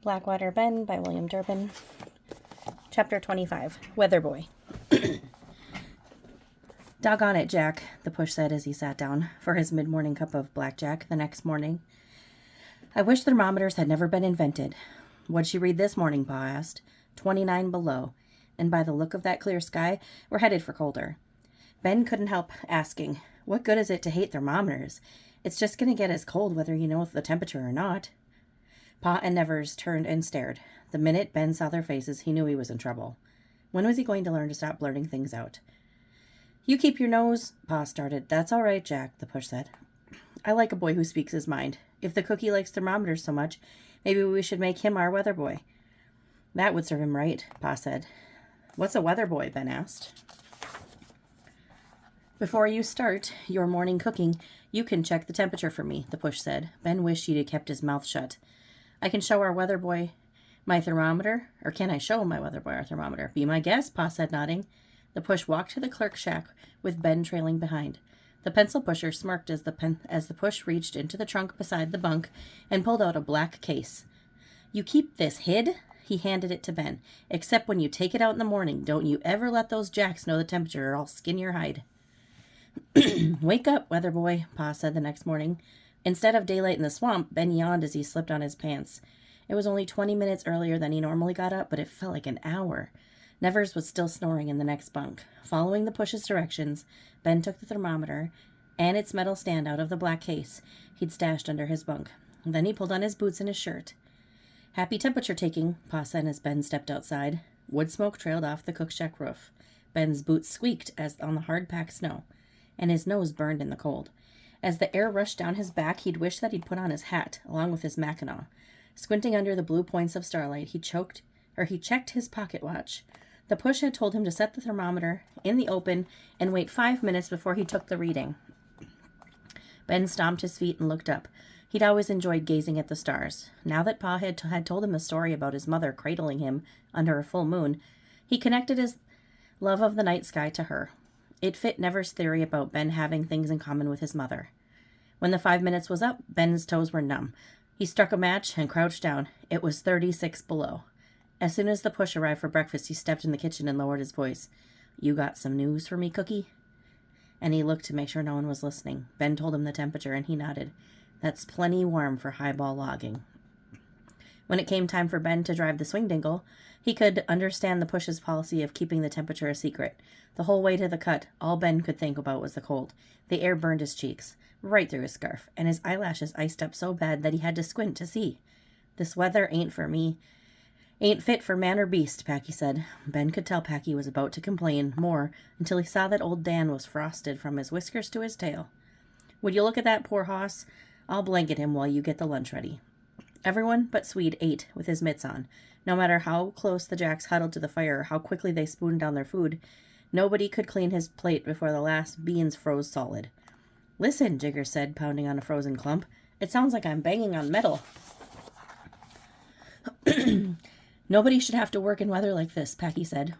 Blackwater Ben by William Durbin. Chapter 25. Weather Boy. Doggone it, Jack, the push said as he sat down for his mid-morning cup of blackjack the next morning. I wish thermometers had never been invented. What'd she read this morning, Pa asked. 29 below. And by the look of that clear sky, we're headed for colder. Ben couldn't help asking, what good is it to hate thermometers? It's just going to get as cold whether you know the temperature or not. Pa and Nevers turned and stared. The minute Ben saw their faces, he knew he was in trouble. When was he going to learn to stop blurting things out? You keep your nose, Pa started. That's all right, Jack, the push said. I like a boy who speaks his mind. If the cookie likes thermometers so much, maybe we should make him our weather boy. That would serve him right, Pa said. What's a weather boy? Ben asked. Before you start your morning cooking, you can check the temperature for me, the push said. Ben wished he'd kept his mouth shut. I can show our weather boy my thermometer, or can I show my weather boy our thermometer? Be my guest, Pa said, nodding. The push walked to the clerk shack with Ben trailing behind. The pencil pusher smirked as the push reached into the trunk beside the bunk and pulled out a black case. You keep this hid? He handed it to Ben. Except when you take it out in the morning. Don't you ever let those jacks know the temperature or I'll skin your hide. Wake up, weather boy, Pa said the next morning. Instead of daylight in the swamp, Ben yawned as he slipped on his pants. It was only 20 minutes earlier than he normally got up, but it felt like an hour. Nevers was still snoring in the next bunk. Following the push's directions, Ben took the thermometer and its metal stand out of the black case he'd stashed under his bunk. Then he pulled on his boots and his shirt. Happy temperature taking, Pa said as Ben stepped outside. Wood smoke trailed off the cook shack roof. Ben's boots squeaked as on the hard-packed snow, and his nose burned in the cold. As the air rushed down his back, he'd wished that he'd put on his hat, along with his mackinaw. Squinting under the blue points of starlight, he checked his pocket watch. The push had told him to set the thermometer in the open and wait 5 minutes before he took the reading. Ben stomped his feet and looked up. He'd always enjoyed gazing at the stars. Now that Pa had told him the story about his mother cradling him under a full moon, he connected his love of the night sky to her. It fit Nevers' theory about Ben having things in common with his mother. When the 5 minutes was up, Ben's toes were numb. He struck a match and crouched down. It was 36 below. As soon as the push arrived for breakfast, he stepped in the kitchen and lowered his voice. You got some news for me, Cookie? And he looked to make sure no one was listening. Ben told him the temperature, and he nodded. That's plenty warm for highball logging. When it came time for Ben to drive the swing dingle, he could understand the push's policy of keeping the temperature a secret. The whole way to the cut, all Ben could think about was the cold. The air burned his cheeks, right through his scarf, and his eyelashes iced up so bad that he had to squint to see. This weather ain't for me. Ain't fit for man or beast, Packy said. Ben could tell Packy was about to complain more until he saw that old Dan was frosted from his whiskers to his tail. Would you look at that poor hoss? I'll blanket him while you get the lunch ready. Everyone but Swede ate with his mitts on. No matter how close the jacks huddled to the fire or how quickly they spooned down their food, nobody could clean his plate before the last beans froze solid. Listen, Jigger said, pounding on a frozen clump. It sounds like I'm banging on metal. Nobody should have to work in weather like this, Packy said.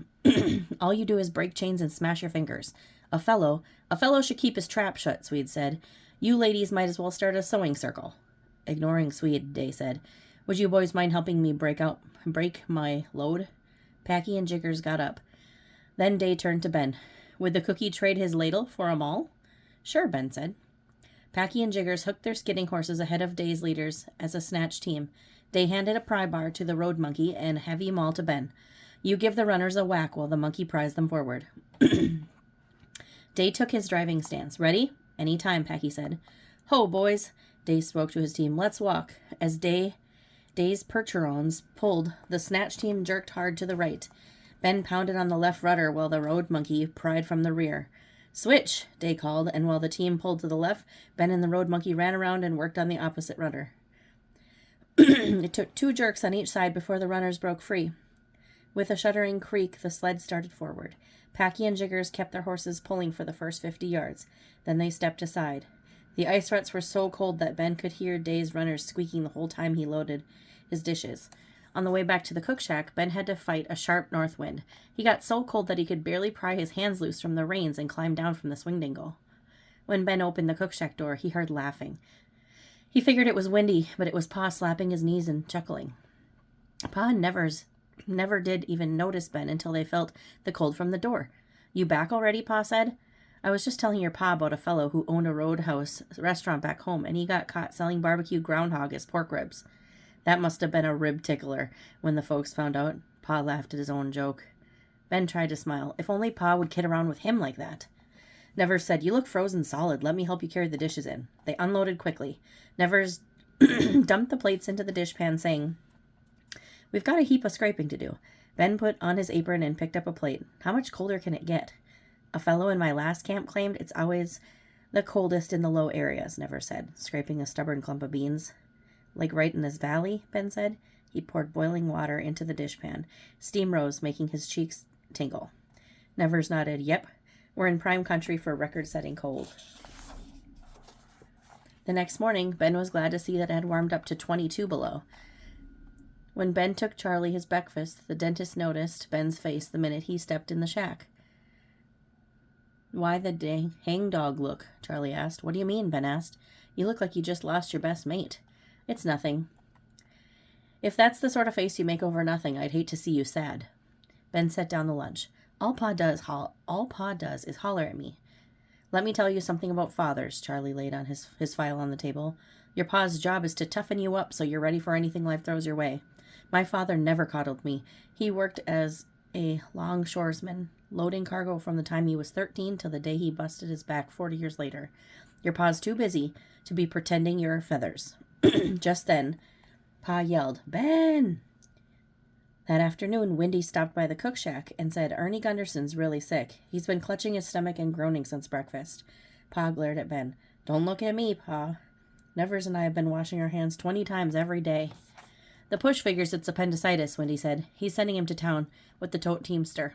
All you do is break chains and smash your fingers. A fellow should keep his trap shut, Swede said. You ladies might as well start a sewing circle. Ignoring Swede, Day said, would you boys mind helping me break my load? Packy and Jiggers got up. Then Day turned to Ben. Would the cookie trade his ladle for a maul? Sure, Ben said. Packy and Jiggers hooked their skidding horses ahead of Day's leaders as a snatch team. Day handed a pry bar to the road monkey and a heavy maul to Ben. You give the runners a whack while the monkey pries them forward. Day took his driving stance. Ready? Any time, Packy said. Ho, boys, Day spoke to his team. Let's walk. As Day's percherons pulled, the snatch team jerked hard to the right. Ben pounded on the left rudder while the road monkey pried from the rear. Switch, Day called, and while the team pulled to the left, Ben and the road monkey ran around and worked on the opposite rudder. It took 2 jerks on each side before the runners broke free. With a shuddering creak, the sled started forward. Packy and Jiggers kept their horses pulling for the first 50 yards. Then they stepped aside. The ice ruts were so cold that Ben could hear Day's runners squeaking the whole time he loaded his dishes. On the way back to the cook shack, Ben had to fight a sharp north wind. He got so cold that he could barely pry his hands loose from the reins and climb down from the swing dingle. When Ben opened the cook shack door, he heard laughing. He figured it was windy, but it was Pa slapping his knees and chuckling. Pa and never did even notice Ben until they felt the cold from the door. You back already? Pa said. I was just telling your pa about a fellow who owned a roadhouse restaurant back home, and he got caught selling barbecue groundhog as pork ribs. That must have been a rib tickler when the folks found out. Pa laughed at his own joke. Ben tried to smile. If only Pa would kid around with him like that. Nevers said, You look frozen solid. Let me help you carry the dishes in. They unloaded quickly. Nevers dumped the plates into the dishpan, saying, We've got a heap of scraping to do. Ben put on his apron and picked up a plate. How much colder can it get? A fellow in my last camp claimed it's always the coldest in the low areas, Nevers said, scraping a stubborn clump of beans. Like right in this valley, Ben said. He poured boiling water into the dishpan. Steam rose, making his cheeks tingle. Nevers nodded. Yep, we're in prime country for record-setting cold. The next morning, Ben was glad to see that it had warmed up to 22 below. When Ben took Charlie his breakfast, the dentist noticed Ben's face the minute he stepped in the shack. Why the dang hangdog look? Charlie asked. What do you mean? Ben asked. You look like you just lost your best mate. It's nothing. If that's the sort of face you make over nothing, I'd hate to see you sad. Ben set down the lunch. All Pa does is holler at me. Let me tell you something about fathers, Charlie laid on his file on the table. Your pa's job is to toughen you up so you're ready for anything life throws your way. My father never coddled me. He worked as a longshoresman, loading cargo from the time he was 13 till the day he busted his back 40 years later. Your pa's too busy to be pretending you're feathers. Just then, Pa yelled, Ben! That afternoon, Wendy stopped by the cook shack and said, Ernie Gunderson's really sick. He's been clutching his stomach and groaning since breakfast. Pa glared at Ben. Don't look at me, Pa. Nevers and I have been washing our hands 20 times every day. The push figures it's appendicitis, Wendy said. He's sending him to town with the tote teamster.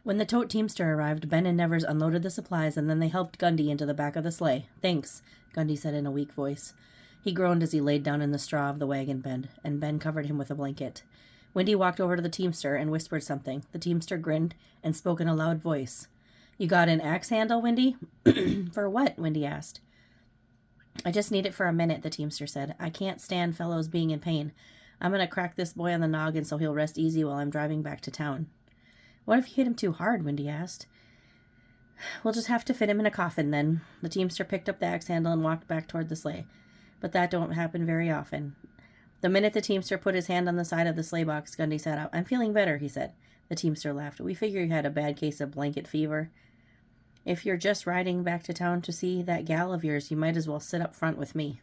When the tote teamster arrived, Ben and Nevers unloaded the supplies, and then they helped Gundy into the back of the sleigh. Thanks, Gundy said in a weak voice. He groaned as he laid down in the straw of the wagon bed, and Ben covered him with a blanket. Wendy walked over to the teamster and whispered something. The teamster grinned and spoke in a loud voice. You got an axe handle, Wendy? For what? Wendy asked. I just need it for a minute, the teamster said. I can't stand fellows being in pain. I'm going to crack this boy on the noggin so he'll rest easy while I'm driving back to town. What if you hit him too hard? Wendy asked. We'll just have to fit him in a coffin then. The teamster picked up the axe handle and walked back toward the sleigh. But that don't happen very often. The minute the teamster put his hand on the side of the sleigh box, Gundy sat up. I'm feeling better, he said. The teamster laughed. We figure you had a bad case of blanket fever. If you're just riding back to town to see that gal of yours, you might as well sit up front with me.